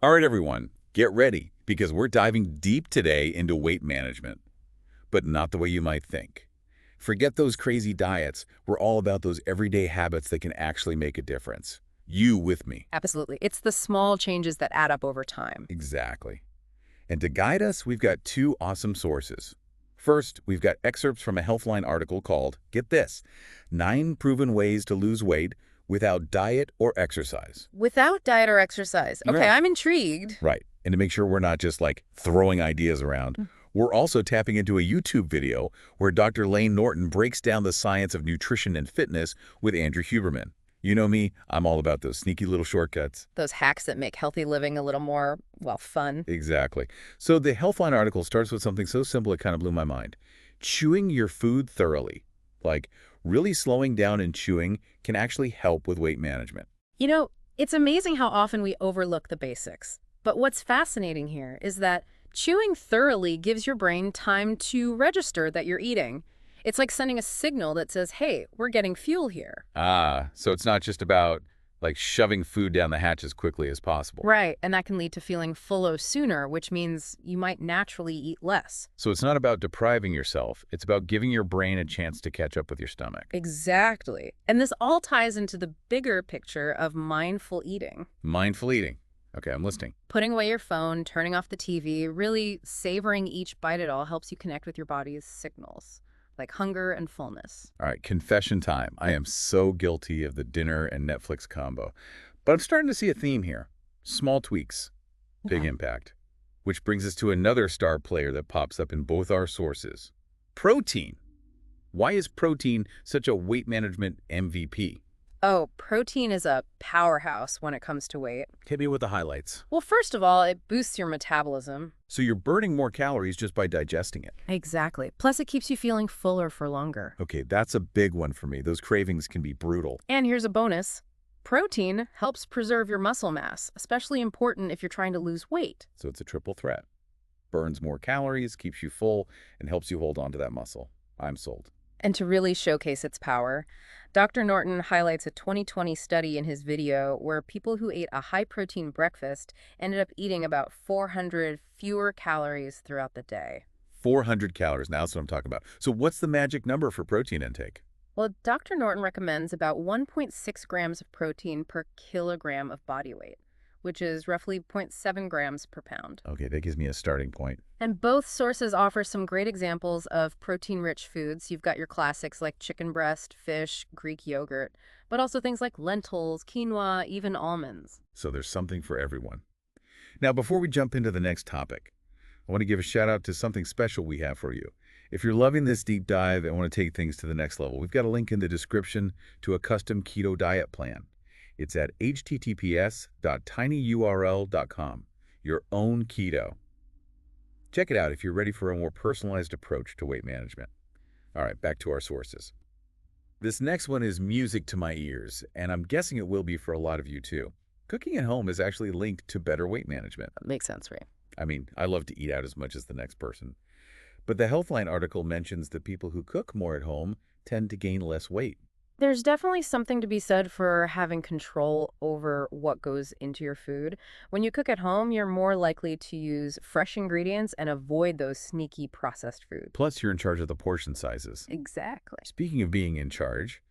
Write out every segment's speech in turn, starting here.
All right, everyone, get ready because we're diving deep today into weight management, but not the way you might think. Forget those crazy diets. We're all about those everyday habits that can actually make a difference. You with me. Absolutely. It's the small changes that add up over time. Exactly. And to guide us, we've got two awesome sources. First, we've got excerpts from a Healthline article called, get this, 9 Proven Ways to Lose Weight Without Diet or Exercise. Without diet or exercise. Okay, Yeah. I'm intrigued. Right. And to make sure we're not just like throwing ideas around, we're also tapping into a YouTube video where Dr. Lane Norton breaks down the science of nutrition and fitness with Andrew Huberman. You know me, I'm all about those sneaky little shortcuts. Those hacks that make healthy living a little more, well, fun. Exactly. So the Healthline article starts with something so simple it kind of blew my mind. Chewing your food thoroughly. Like, really slowing down and chewing can actually help with weight management. You know, it's amazing how often we overlook the basics. But what's fascinating here is that chewing thoroughly gives your brain time to register that you're eating. It's like sending a signal that says, hey, we're getting fuel here. Ah, so it's not just about like shoving food down the hatch as quickly as possible. Right, and that can lead to feeling fuller sooner, which means you might naturally eat less. So it's not about depriving yourself. It's about giving your brain a chance to catch up with your stomach. Exactly. And this all ties into the bigger picture of mindful eating. Mindful eating. Okay, I'm listening. Putting away your phone, turning off the TV, really savoring each bite at all helps you connect with your body's signals, like hunger and fullness. All right, confession time. I am so guilty of the dinner and Netflix combo. But I'm starting to see a theme here. Small tweaks, big Yeah. impact. Which brings us to another star player that pops up in both our sources. Protein. Why is protein such a weight management MVP? Oh, protein is a powerhouse when it comes to weight. Hit me with the highlights. Well, first of all, it boosts your metabolism. So you're burning more calories just by digesting it. Exactly. Plus, it keeps you feeling fuller for longer. Okay, that's a big one for me. Those cravings can be brutal. And here's a bonus. Protein helps preserve your muscle mass, especially important if you're trying to lose weight. So it's a triple threat. Burns more calories, keeps you full, and helps you hold on to that muscle. I'm sold. And to really showcase its power, Dr. Norton highlights a 2020 study in his video where people who ate a high-protein breakfast ended up eating about 400 fewer calories throughout the day. 400 calories. Now that's what I'm talking about. So what's the magic number for protein intake? Well, Dr. Norton recommends about 1.6 grams of protein per kilogram of body weight, which is roughly zero point 0.7 grams per pound. Okay, that gives me a starting point. And both sources offer some great examples of protein-rich foods. You've got your classics like chicken breast, fish, Greek yogurt, but also things like lentils, quinoa, even almonds. So there's something for everyone. Now, before we jump into the next topic, I want to give a shout out to something special we have for you. If you're loving this deep dive and want to take things to the next level, we've got a link in the description to a custom keto diet plan. It's at https://tinyurl.com. Your own keto. Check it out if you're ready for a more personalized approach to weight management. All right, back to our sources. This next one is music to my ears, and I'm guessing it will be for a lot of you too. Cooking at home is actually linked to better weight management. Makes sense, right? I mean, I love to eat out as much as the next person. But the Healthline article mentions that people who cook more at home tend to gain less weight. There's definitely something to be said for having control over what goes into your food. When you cook at home, you're more likely to use fresh ingredients and avoid those sneaky processed foods. Plus, you're in charge of the portion sizes. Exactly. Speaking of being in charge,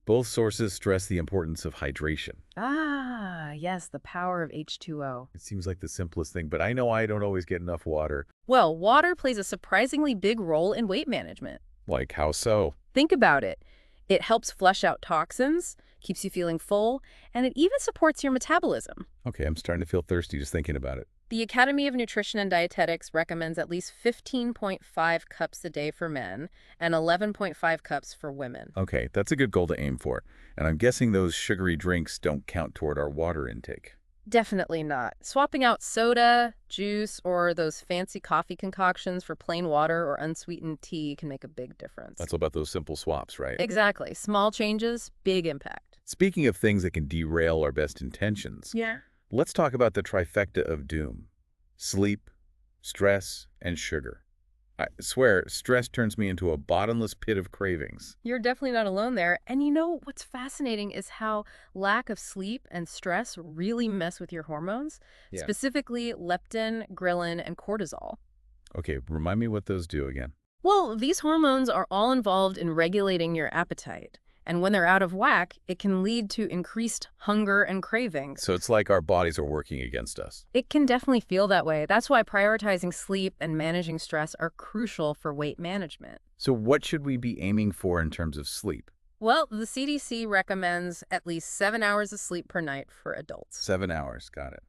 both sources stress the importance of hydration. Ah, yes, the power of H2O. It seems like the simplest thing, but I know I don't always get enough water. Well, water plays a surprisingly big role in weight management. Like, how so? Think about it. It helps flush out toxins, keeps you feeling full, and it even supports your metabolism. Okay, I'm starting to feel thirsty just thinking about it. The Academy of Nutrition and Dietetics recommends at least 15.5 cups a day for men and 11.5 cups for women. Okay, that's a good goal to aim for. And I'm guessing those sugary drinks don't count toward our water intake. Definitely not. Swapping out soda, juice, or those fancy coffee concoctions for plain water or unsweetened tea can make a big difference. That's all about those simple swaps, right? Exactly. Small changes, big impact. Speaking of things that can derail our best intentions, Yeah. let's talk about the trifecta of doom: sleep, stress, and sugar. I swear, stress turns me into a bottomless pit of cravings. You're definitely not alone there. And you know what's fascinating is how lack of sleep and stress really mess with your hormones, Yeah. specifically leptin, ghrelin, and cortisol. Okay, remind me what those do again. Well, these hormones are all involved in regulating your appetite. And when they're out of whack, it can lead to increased hunger and cravings. So it's like our bodies are working against us. It can definitely feel that way. That's why prioritizing sleep and managing stress are crucial for weight management. So what should we be aiming for in terms of sleep? Well, the CDC recommends at least 7 hours of sleep per night for adults. 7 hours, got it.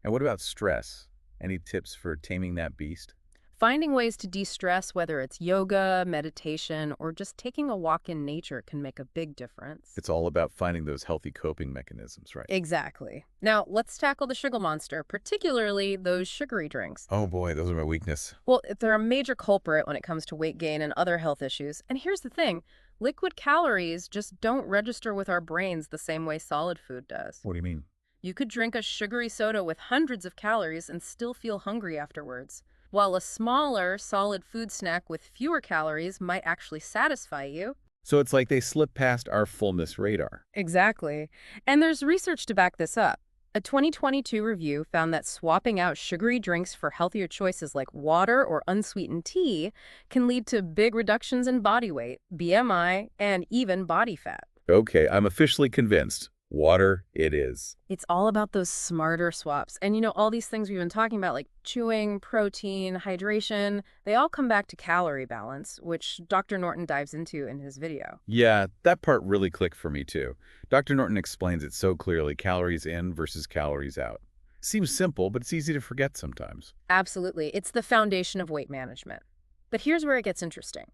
And what about stress? Any tips for taming that beast? Finding ways to de-stress, whether it's yoga, meditation, or just taking a walk in nature, can make a big difference. It's all about finding those healthy coping mechanisms, right? Exactly. Now, let's tackle the sugar monster, particularly those sugary drinks. Oh boy, those are my weakness. Well, they're a major culprit when it comes to weight gain and other health issues. And here's the thing, liquid calories just don't register with our brains the same way solid food does. What do you mean? You could drink a sugary soda with hundreds of calories and still feel hungry afterwards, while a smaller, solid food snack with fewer calories might actually satisfy you. So it's like they slip past our fullness radar. Exactly. And there's research to back this up. A 2022 review found that swapping out sugary drinks for healthier choices like water or unsweetened tea can lead to big reductions in body weight, BMI, and even body fat. Okay, I'm officially convinced. Water it is. It's all about those smarter swaps. And you know, all these things we've been talking about, like chewing, protein, hydration, they all come back to calorie balance, which Dr. Norton dives into in his video. Yeah, that part really clicked for me too. Dr. Norton explains it so clearly, calories in versus calories out. Seems simple, but it's easy to forget sometimes. Absolutely. It's the foundation of weight management. But here's where it gets interesting.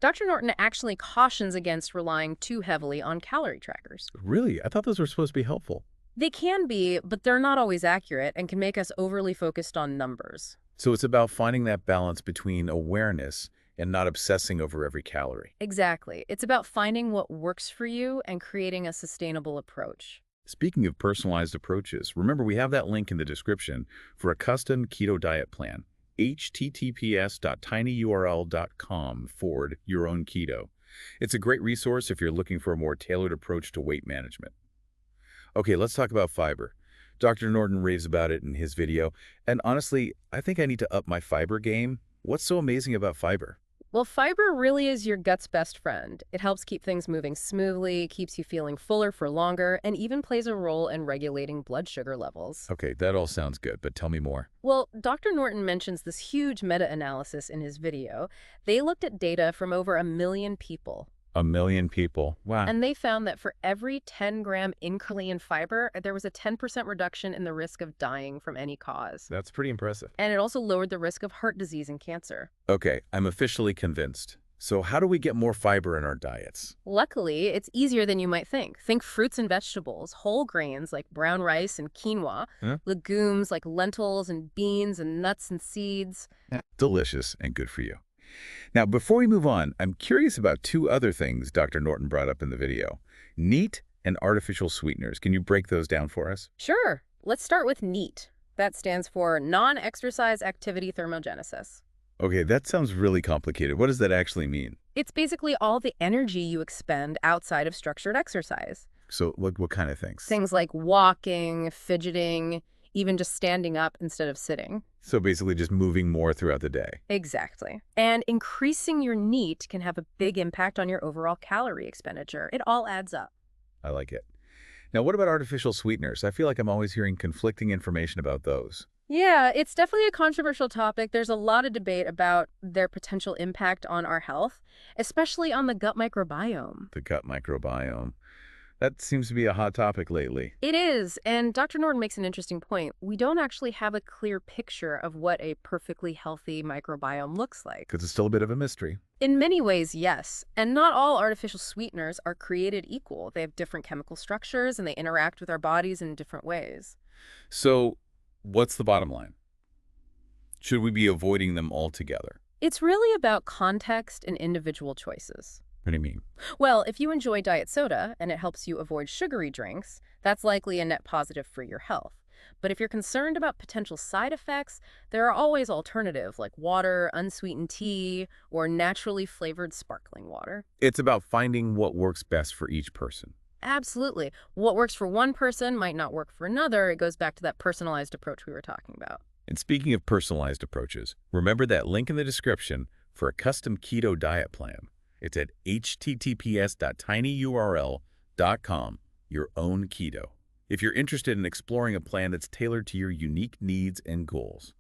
Dr. Norton actually cautions against relying too heavily on calorie trackers. Really? I thought those were supposed to be helpful. They can be, but they're not always accurate and can make us overly focused on numbers. So it's about finding that balance between awareness and not obsessing over every calorie. Exactly. It's about finding what works for you and creating a sustainable approach. Speaking of personalized approaches, remember we have that link in the description for a custom keto diet plan. https://tinyurl.com/yourownketo. It's a great resource if you're looking for a more tailored approach to weight management. Okay, let's talk about fiber. Dr. Norton raves about it in his video, and honestly, I think I need to up my fiber game. What's so amazing about fiber? Well, fiber really is your gut's best friend. It helps keep things moving smoothly, keeps you feeling fuller for longer, and even plays a role in regulating blood sugar levels. Okay, that all sounds good, but tell me more. Well, Dr. Norton mentions this huge meta-analysis in his video. They looked at data from over 1 million people. 1 million people. Wow. And they found that for every 10-gram increase in fiber, there was a 10% reduction in the risk of dying from any cause. That's pretty impressive. And it also lowered the risk of heart disease and cancer. Okay, I'm officially convinced. So how do we get more fiber in our diets? Luckily, it's easier than you might think. Think fruits and vegetables, whole grains like brown rice and quinoa, Huh? legumes like lentils and beans and nuts and seeds. Delicious and good for you. Now, before we move on, I'm curious about two other things Dr. Norton brought up in the video. Neat and artificial sweeteners. Can you break those down for us? Sure, let's start with NEAT. That stands for non-exercise activity thermogenesis. Okay, that sounds really complicated. What does that actually mean? It's basically all the energy you expend outside of structured exercise. So what kind of things? Things like walking, fidgeting, even just standing up instead of sitting. So basically just moving more throughout the day. Exactly. And increasing your NEAT can have a big impact on your overall calorie expenditure. It all adds up. I like it. Now, what about artificial sweeteners? I feel like I'm always hearing conflicting information about those. Yeah, it's definitely a controversial topic. There's a lot of debate about their potential impact on our health, especially on the gut microbiome. The gut microbiome. That seems to be a hot topic lately. It is, and Dr. Norton makes an interesting point. We don't actually have a clear picture of what a perfectly healthy microbiome looks like. Because it's still a bit of a mystery. In many ways, yes. And not all artificial sweeteners are created equal. They have different chemical structures, and they interact with our bodies in different ways. So, what's the bottom line? Should we be avoiding them altogether? It's really about context and individual choices. What do you mean? Well, if you enjoy diet soda and it helps you avoid sugary drinks, that's likely a net positive for your health. But if you're concerned about potential side effects, there are always alternatives like water, unsweetened tea, or naturally flavored sparkling water. It's about finding what works best for each person. Absolutely. What works for one person might not work for another. It goes back to that personalized approach we were talking about. And speaking of personalized approaches, remember that link in the description for a custom keto diet plan. It's at https://tinyurl.com, your own keto. If you're interested in exploring a plan that's tailored to your unique needs and goals.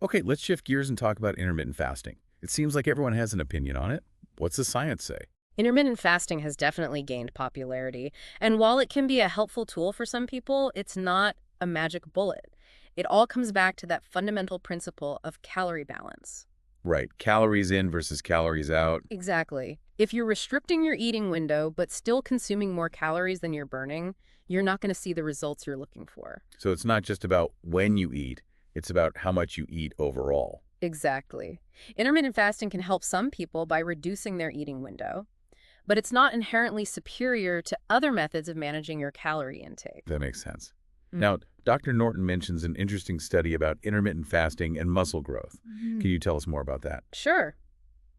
Okay, let's shift gears and talk about intermittent fasting. It seems like everyone has an opinion on it. What's the science say? Intermittent fasting has definitely gained popularity, and while it can be a helpful tool for some people, it's not a magic bullet. It all comes back to that fundamental principle of calorie balance. Right, calories in versus calories out. Exactly. If you're restricting your eating window but still consuming more calories than you're burning, you're not going to see the results you're looking for. So it's not just about when you eat, it's about how much you eat overall. Exactly. Intermittent fasting can help some people by reducing their eating window, but it's not inherently superior to other methods of managing your calorie intake. That makes sense. Mm. Now, Dr. Norton mentions an interesting study about intermittent fasting and muscle growth. Can you tell us more about that? Sure.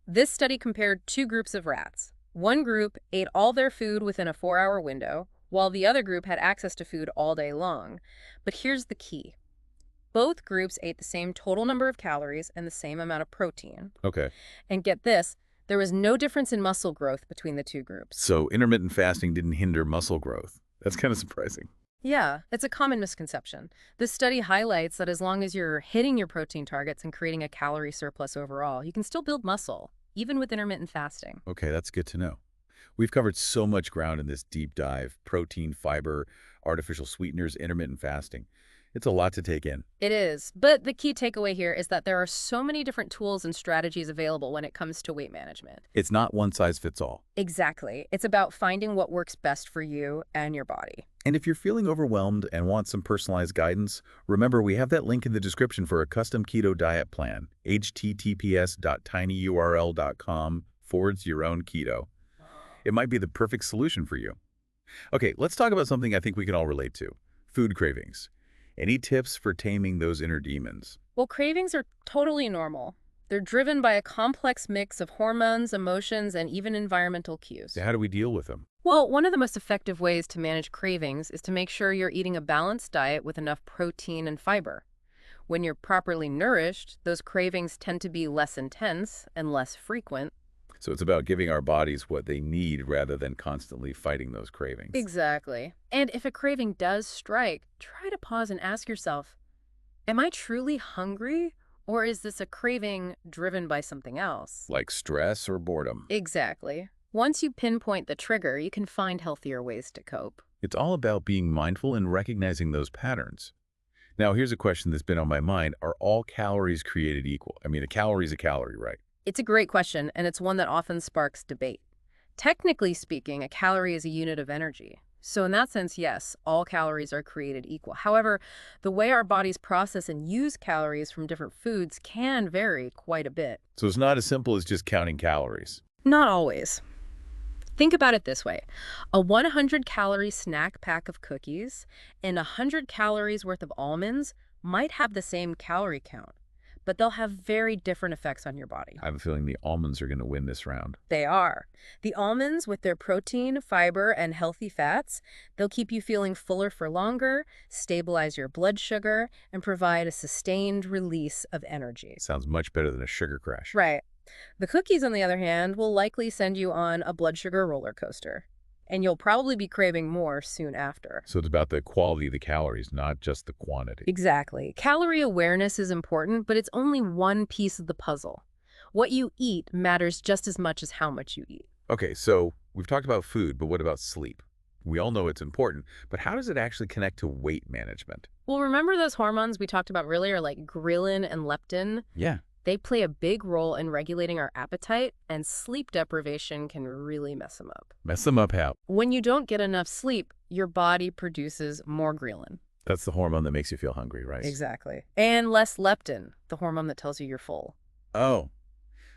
This study compared two groups of rats. One group ate all their food within a 4-hour window, while the other group had access to food all day long. But here's the key. Both groups ate the same total number of calories and the same amount of protein. Okay. And get this, there was no difference in muscle growth between the two groups. So intermittent fasting didn't hinder muscle growth. That's kind of surprising. Yeah, it's a common misconception. This study highlights that as long as you're hitting your protein targets and creating a calorie surplus overall, you can still build muscle, even with intermittent fasting. Okay, that's good to know. We've covered so much ground in this deep dive: protein, fiber, artificial sweeteners, intermittent fasting. It's a lot to take in. It is, but the key takeaway here is that there are so many different tools and strategies available when it comes to weight management. It's not one size fits all. Exactly. It's about finding what works best for you and your body. And if you're feeling overwhelmed and want some personalized guidance, remember we have that link in the description for a custom keto diet plan, https://tinyurl.com/your-own-keto. It might be the perfect solution for you. Okay, let's talk about something I think we can all relate to: food cravings. Any tips for taming those inner demons? Well, cravings are totally normal. They're driven by a complex mix of hormones, emotions, and even environmental cues. So how do we deal with them? Well, one of the most effective ways to manage cravings is to make sure you're eating a balanced diet with enough protein and fiber. When you're properly nourished, those cravings tend to be less intense and less frequent. So it's about giving our bodies what they need rather than constantly fighting those cravings. Exactly. And if a craving does strike, try to pause and ask yourself, am I truly hungry, or is this a craving driven by something else? Like stress or boredom. Exactly. Once you pinpoint the trigger, you can find healthier ways to cope. It's all about being mindful and recognizing those patterns. Now, here's a question that's been on my mind. Are all calories created equal? I mean, a calorie is a calorie, right? It's a great question, and it's one that often sparks debate. Technically speaking, a calorie is a unit of energy. So in that sense, yes, all calories are created equal. However, the way our bodies process and use calories from different foods can vary quite a bit. So it's not as simple as just counting calories. Not always. Think about it this way. A 100-calorie snack pack of cookies and 100 calories worth of almonds might have the same calorie count, but they'll have very different effects on your body. I have a feeling the almonds are going to win this round. They are. The almonds, with their protein, fiber, and healthy fats, they'll keep you feeling fuller for longer, stabilize your blood sugar, and provide a sustained release of energy. Sounds much better than a sugar crash. Right. The cookies, on the other hand, will likely send you on a blood sugar roller coaster, and you'll probably be craving more soon after. So it's about the quality of the calories, not just the quantity. Exactly. Calorie awareness is important, but it's only one piece of the puzzle. What you eat matters just as much as how much you eat. Okay, so we've talked about food, but what about sleep? We all know it's important, but how does it actually connect to weight management? Well, remember those hormones we talked about earlier, like ghrelin and leptin? Yeah. They play a big role in regulating our appetite, and sleep deprivation can really mess them up. Mess them up how? When you don't get enough sleep, your body produces more ghrelin. That's the hormone that makes you feel hungry, right? Exactly. And less leptin, the hormone that tells you you're full. Oh,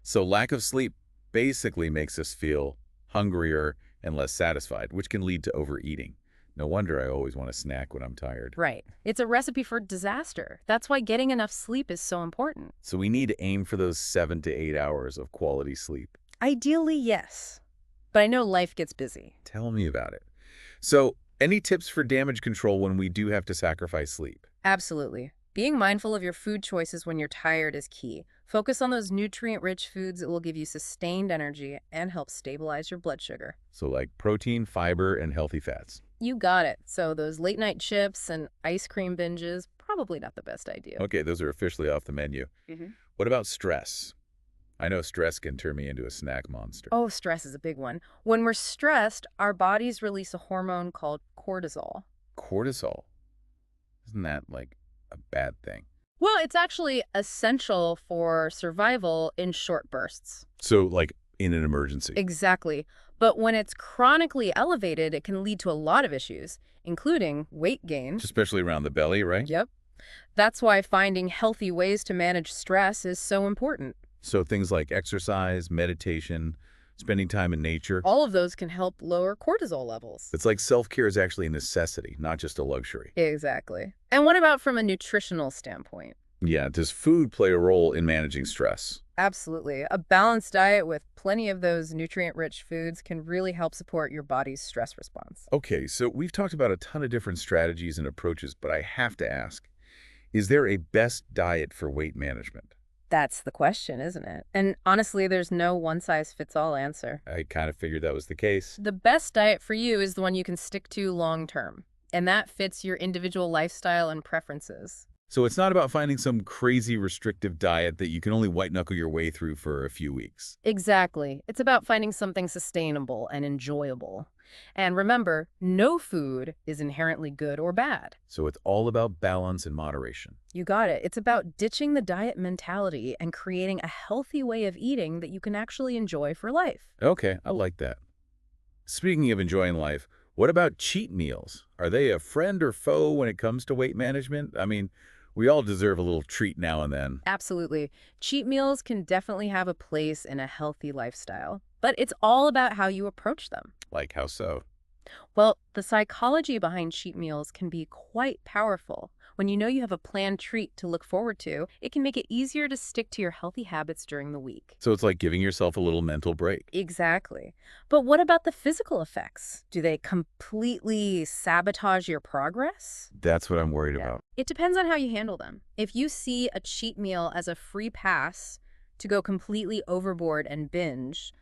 so lack of sleep basically makes us feel hungrier and less satisfied, which can lead to overeating. No wonder I always want to snack when I'm tired. Right. It's a recipe for disaster. That's why getting enough sleep is so important. So we need to aim for those 7 to 8 hours of quality sleep. Ideally, yes. But I know life gets busy. Tell me about it. So, any tips for damage control when we do have to sacrifice sleep? Absolutely. Being mindful of your food choices when you're tired is key. Focus on those nutrient-rich foods that will give you sustained energy and help stabilize your blood sugar. So like protein, fiber, and healthy fats. You got it. So those late-night chips and ice cream binges, probably not the best idea. Okay, those are officially off the menu. What about stress? I know stress can turn me into a snack monster. Oh, stress is a big one. When we're stressed, our bodies release a hormone called cortisol. Cortisol. Isn't that like a bad thing? Well, it's actually essential for survival in short bursts. So like in an emergency. Exactly. But when it's chronically elevated, it can lead to a lot of issues, including weight gain. Especially around the belly, right? Yep. That's why finding healthy ways to manage stress is so important. So things like exercise, meditation, spending time in nature. All of those can help lower cortisol levels. It's like self-care is actually a necessity, not just a luxury. Exactly. And what about from a nutritional standpoint? Yeah, does food play a role in managing stress? Absolutely. A balanced diet with plenty of those nutrient-rich foods can really help support your body's stress response. Okay, so we've talked about a ton of different strategies and approaches, but I have to ask, is there a best diet for weight management? That's the question, isn't it? And honestly, there's no one-size-fits-all answer. I kind of figured that was the case. The best diet for you is the one you can stick to long-term, and that fits your individual lifestyle and preferences. So it's not about finding some crazy restrictive diet that you can only white-knuckle your way through for a few weeks. Exactly. It's about finding something sustainable and enjoyable. And remember, no food is inherently good or bad. So it's all about balance and moderation. You got it. It's about ditching the diet mentality and creating a healthy way of eating that you can actually enjoy for life. Okay, I like that. Speaking of enjoying life, what about cheat meals? Are they a friend or foe when it comes to weight management? I mean, we all deserve a little treat now and then. Absolutely. Cheat meals can definitely have a place in a healthy lifestyle, but it's all about how you approach them. Like how so? Well, the psychology behind cheat meals can be quite powerful. When you know you have a planned treat to look forward to, it can make it easier to stick to your healthy habits during the week. So it's like giving yourself a little mental break. Exactly. But what about the physical effects? Do they completely sabotage your progress? That's what I'm worried about. It depends on how you handle them. If you see a cheat meal as a free pass to go completely overboard and binge,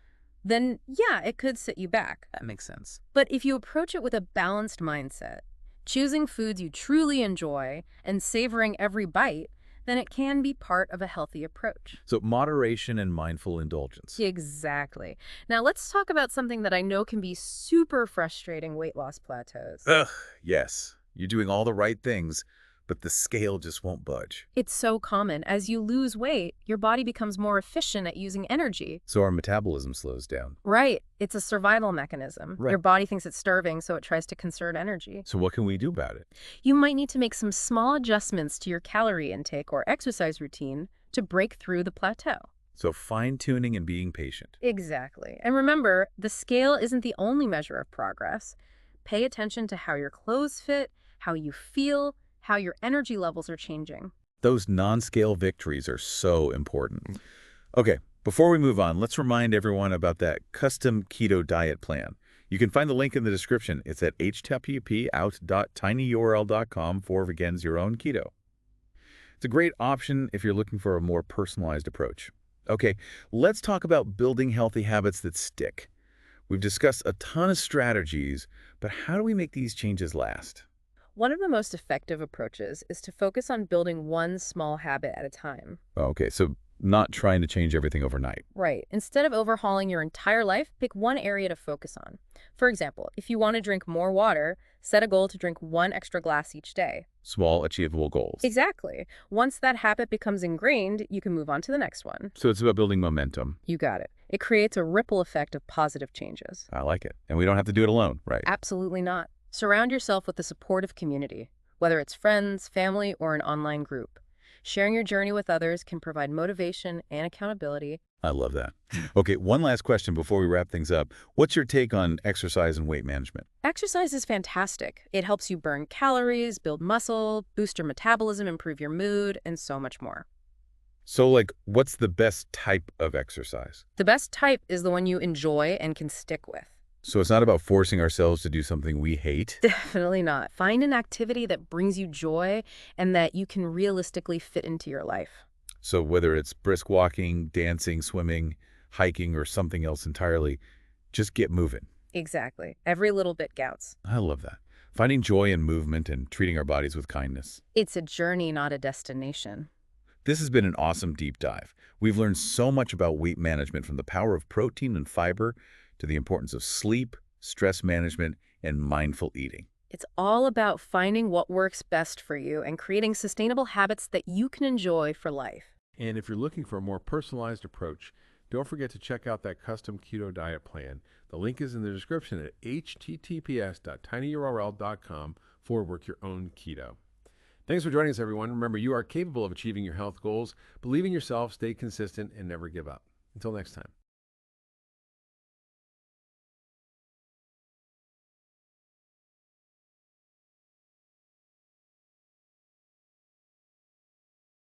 then yeah, it could set you back. That makes sense. But if you approach it with a balanced mindset, choosing foods you truly enjoy and savoring every bite, then it can be part of a healthy approach. So moderation and mindful indulgence. Exactly. Now let's talk about something that I know can be super frustrating: weight loss plateaus. Ugh, yes. You're doing all the right things, but the scale just won't budge. It's so common. As you lose weight, your body becomes more efficient at using energy. So our metabolism slows down. Right. It's a survival mechanism. Right. Your body thinks it's starving, so it tries to conserve energy. So what can we do about it? You might need to make some small adjustments to your calorie intake or exercise routine to break through the plateau. So fine-tuning and being patient. Exactly. And remember, the scale isn't the only measure of progress. Pay attention to how your clothes fit, how you feel, how your energy levels are changing. Those non-scale victories are so important. Okay, before we move on, let's remind everyone about that custom keto diet plan. You can find the link in the description. It's at http://out.tinyurl.com/your own keto. It's a great option if you're looking for a more personalized approach. Okay, let's talk about building healthy habits that stick. We've discussed a ton of strategies, but how do we make these changes last? One of the most effective approaches is to focus on building one small habit at a time. Okay, so not trying to change everything overnight. Right. Instead of overhauling your entire life, pick one area to focus on. For example, if you want to drink more water, set a goal to drink 1 extra glass each day. Small, achievable goals. Exactly. Once that habit becomes ingrained, you can move on to the next one. So it's about building momentum. You got it. It creates a ripple effect of positive changes. I like it. And we don't have to do it alone, right? Absolutely not. Surround yourself with a supportive community, whether it's friends, family, or an online group. Sharing your journey with others can provide motivation and accountability. I love that. Okay, one last question before we wrap things up. What's your take on exercise and weight management? Exercise is fantastic. It helps you burn calories, build muscle, boost your metabolism, improve your mood, and so much more. So, like, what's the best type of exercise? The best type is the one you enjoy and can stick with. So it's not about forcing ourselves to do something we hate? Definitely not. Find an activity that brings you joy and that you can realistically fit into your life. So whether it's brisk walking, dancing, swimming, hiking, or something else entirely, just get moving. Exactly. Every little bit counts. I love that. Finding joy in movement and treating our bodies with kindness. It's a journey, not a destination. This has been an awesome deep dive. We've learned so much about weight management, from the power of protein and fiber to the importance of sleep, stress management, and mindful eating. It's all about finding what works best for you and creating sustainable habits that you can enjoy for life. And if you're looking for a more personalized approach, don't forget to check out that custom keto diet plan. The link is in the description at https://tinyurl.com/work-your-own-keto. Thanks for joining us, everyone. Remember, you are capable of achieving your health goals. Believe in yourself, stay consistent, and never give up. Until next time.